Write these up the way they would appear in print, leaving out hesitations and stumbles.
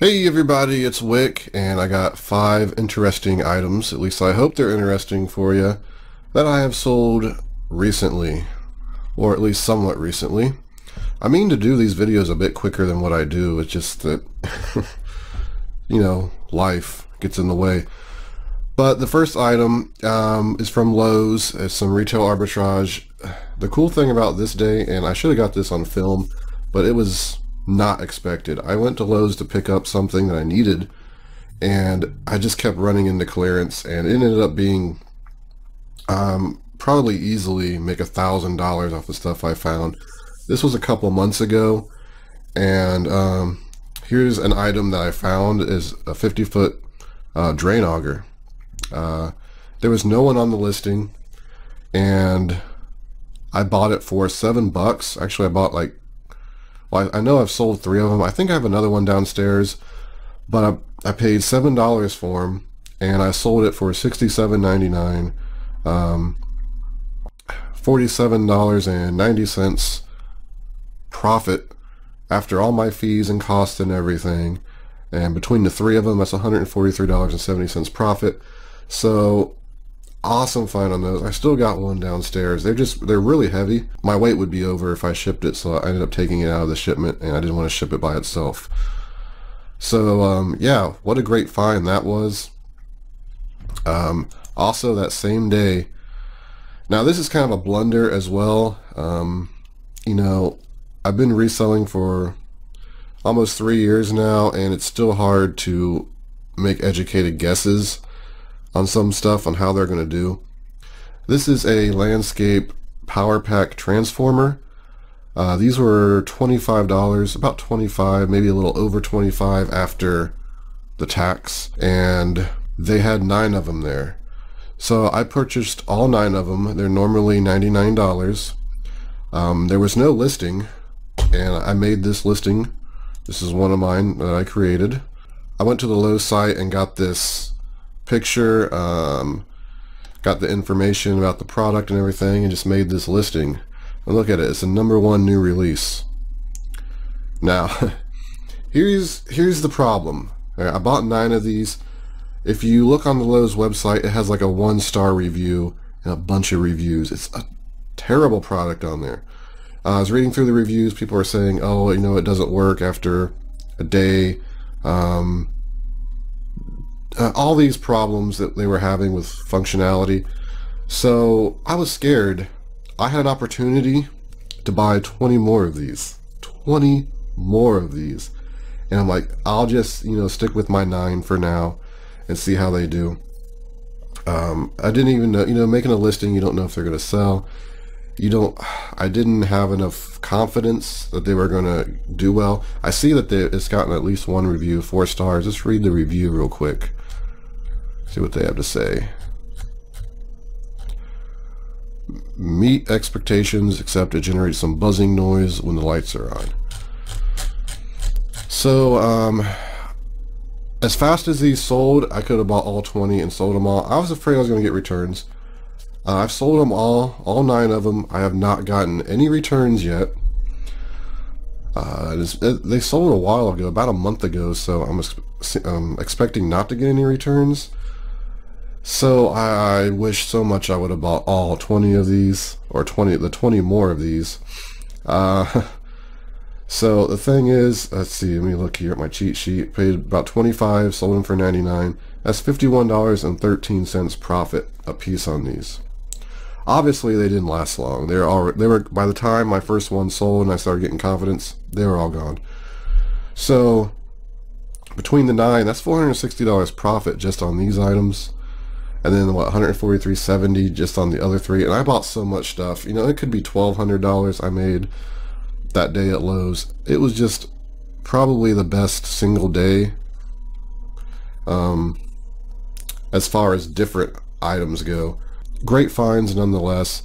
Hey everybody, it's Wick, and I got 5 interesting items, at least I hope they're interesting for you, that I have sold recently, or at least somewhat recently. I mean to do these videos a bit quicker than what I do, it's just that, life gets in the way. But the first item is from Lowe's. It's some retail arbitrage. The cool thing about this day, and I should have got this on film, but it was not expected. I went to Lowe's to pick up something that I needed, and I just kept running into clearance, and it ended up being probably easily make $1,000 off the stuff I found. This was a couple months ago, and here's an item that I found is a 50-foot drain auger. There was no one on the listing, and I bought it for $7. Actually, I bought well, I know I've sold 3 of them. I think I have another one downstairs, but I paid $7 for them, and I sold it for $67.99, $47.90 profit after all my fees and costs and everything. And between the 3 of them, that's $143.70 profit. So awesome find on those. I still got one downstairs. They're really heavy. My weight would be over if I shipped it, so I ended up taking it out of the shipment, and I didn't want to ship it by itself. So yeah, what a great find that was. Also that same day, now this is kind of a blunder as well. I've been reselling for almost 3 years now, and it's still hard to make educated guesses on some stuff on how they're going to do. This is a landscape power pack transformer. These were $25, about $25, maybe a little over $25 after the tax, and they had 9 of them there. So I purchased all 9 of them. They're normally $99. There was no listing, and I made this listing. This is one of mine that I created. I went to the Lowe's site and got this picture, got the information about the product and everything, and just made this listing. And look at it, it's the #1 new release. Now here's the problem. I bought 9 of these. If you look on the Lowe's website, it has like a 1-star review and a bunch of reviews. It's a terrible product on there. I was reading through the reviews. People are saying, oh, it doesn't work after a day. All these problems that they were having with functionality. So I was scared. I had an opportunity to buy 20 more of these. 20 more of these. And I'm like, I'll just, stick with my 9 for now and see how they do. I didn't even know, making a listing, you don't know if they're going to sell. I didn't have enough confidence that they were going to do well. I see that it's gotten at least 1 review, 4 stars. Let's read the review real quick. See what they have to say. Meet expectations, except it generates some buzzing noise when the lights are on. So, as fast as these sold, I could have bought all 20 and sold them all. I was afraid I was going to get returns. I've sold them all 9 of them. I have not gotten any returns yet. They sold a while ago, about a month ago, so I'm expecting not to get any returns. So I wish so much I would have bought all 20 of these, or the 20 more of these. So the thing is, let's see, let me look here at my cheat sheet. Paid about $25, sold them for $99. That's $51.13 profit a piece on these. Obviously they didn't last long. They were by the time my first one sold and I started getting confidence, they were all gone. So between the 9, that's $460 profit just on these items. And then what, $143.70 just on the other 3. And I bought so much stuff. It could be $1,200 I made that day at Lowe's. It was just probably the best single day as far as different items go. Great finds nonetheless.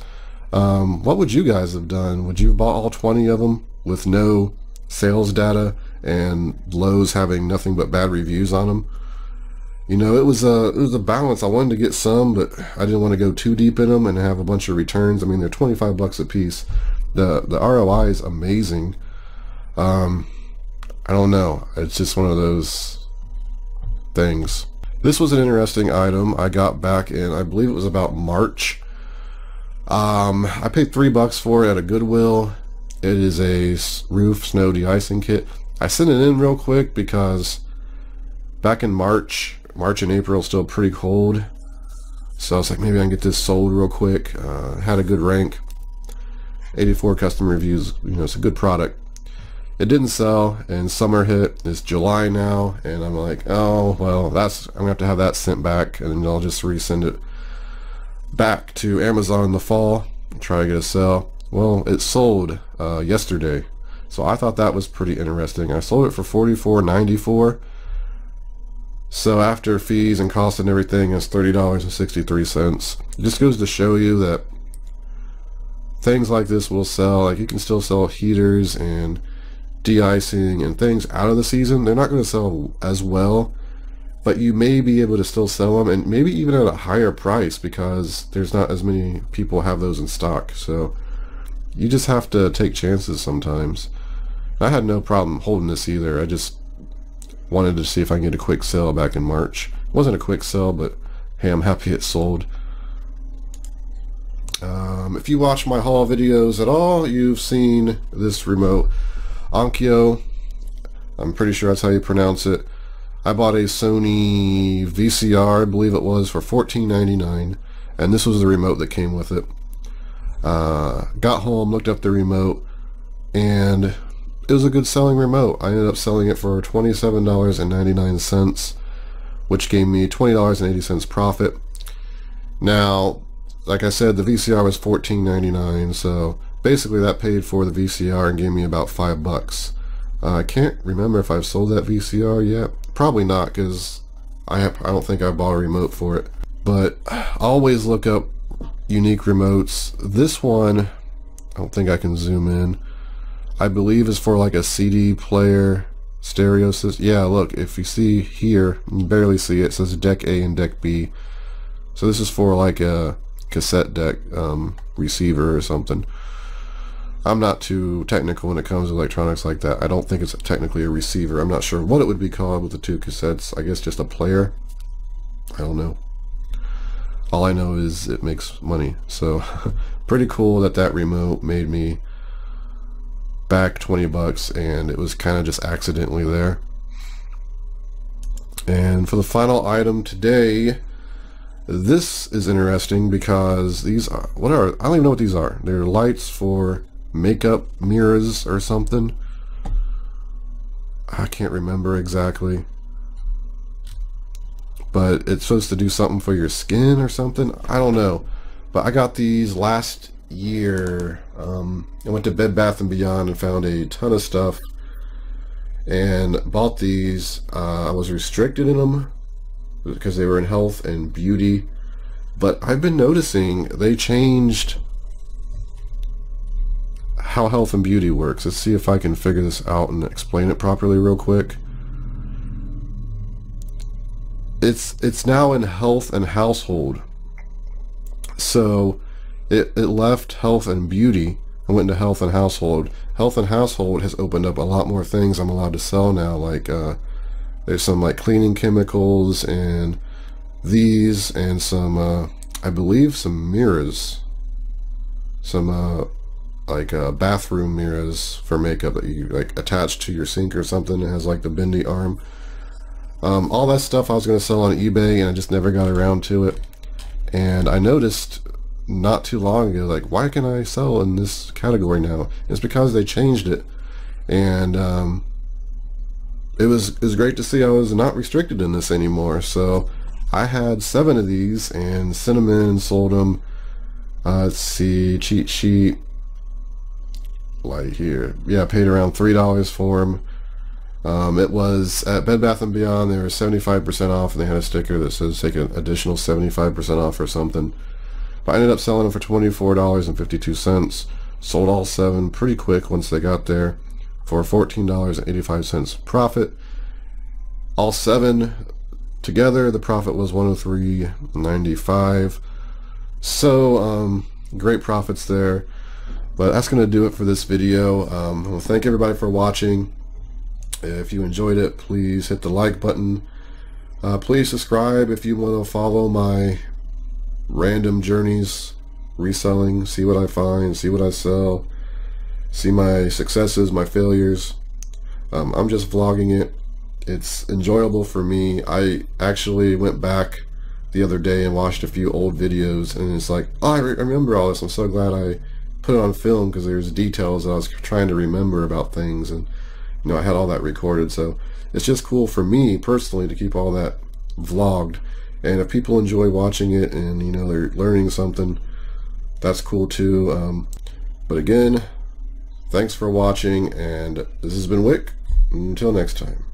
What would you guys have done? Would you have bought all 20 of them with no sales data and Lowe's having nothing but bad reviews on them? It was a balance. I wanted to get some, but I didn't want to go too deep in them and have a bunch of returns. I mean, they're $25 a piece. The ROI is amazing. I don't know. It's just one of those things. This was an interesting item I got back in, I believe it was about March. I paid $3 for it at a Goodwill. It is a roof snow de-icing kit. I sent it in real quick because back in March and April still pretty cold. So I was like, maybe I can get this sold real quick. Had a good rank. 84 customer reviews. You know, it's a good product. It didn't sell, and summer hit. It's July now, and I'm like, oh well, I'm gonna have to have that sent back, and I'll just resend it back to Amazon in the fall and try to get a sale. Well, it sold yesterday, so I thought that was pretty interesting. I sold it for $44.94. So after fees and costs and everything, it's $30.63. It just goes to show you that things like this will sell. Like, you can still sell heaters and de-icing and things out of the season. They're not going to sell as well, but you may be able to still sell them, and maybe even at a higher price, because there's not as many people have those in stock. So you just have to take chances sometimes. I had no problem holding this either. I just wanted to see if I can get a quick sale back in March. It wasn't a quick sale, but hey, I'm happy it sold. If you watch my haul videos at all, you've seen this remote Onkyo. I'm pretty sure that's how you pronounce it. I bought a Sony VCR, I believe it was, for $14.99, and this was the remote that came with it. Got home, looked up the remote, and it was a good selling remote. I ended up selling it for $27.99, which gave me $20.80 profit. Now, like I said, the VCR was $14.99, so basically that paid for the VCR and gave me about $5. I can't remember if I've sold that VCR yet. Probably not, because I don't think I bought a remote for it. But I always look up unique remotes. This one, I don't think I can zoom in. I believe is for like a CD player stereo system. Yeah, look, if you see here, you can barely see it. It says deck A and deck B. So this is for like a cassette deck receiver or something. I'm not too technical when it comes to electronics like that. I don't think it's technically a receiver. I'm not sure what it would be called with the two cassettes. I guess just a player. I don't know. All I know is it makes money. So pretty cool that that remote made me back $20, and it was kind of just accidentally there. And for the final item today, this is interesting because these are, I don't even know what these are. They're lights for makeup mirrors or something. I can't remember exactly, but it's supposed to do something for your skin or something. I don't know, but I got these last year. I went to Bed Bath & Beyond and found a ton of stuff and bought these. I was restricted in them because they were in health and beauty, but I've been noticing they changed how health and beauty works. Let's see if I can figure this out and explain it properly real quick. It's now in health and household. So it left health and beauty and went into health and household. Health and household has opened up a lot more things I'm allowed to sell now. Like there's some like cleaning chemicals and these, and some I believe some mirrors, some like bathroom mirrors for makeup that you like attach to your sink or something. It has like the bendy arm. All that stuff I was going to sell on eBay, and I just never got around to it. And I noticed not too long ago, like, why can I sell in this category now? It's because they changed it, and it was great to see I was not restricted in this anymore. So I had 7 of these and sent them in and sold them. Let's see, cheat sheet, like here, yeah, paid around $3 for them. It was at Bed Bath & Beyond. They were 75% off, and they had a sticker that says take an additional 75% off or something. But I ended up selling them for $24.52. Sold all 7 pretty quick once they got there for $14.85 profit. All 7 together, the profit was $103.95. So great profits there. But that's going to do it for this video. I want to thank everybody for watching. If you enjoyed it, please hit the like button. Please subscribe if you want to follow my random journeys reselling, see what I find, see what I sell, see my successes, my failures. I'm just vlogging it. It's enjoyable for me. I actually went back the other day and watched a few old videos, and it's like, oh, I remember all this. I'm so glad I put it on film, because there's details that I was trying to remember about things, and I had all that recorded. So it's just cool for me personally to keep all that vlogged, and if people enjoy watching it and they're learning something, that's cool too. But again, thanks for watching, and this has been Wick. Until next time.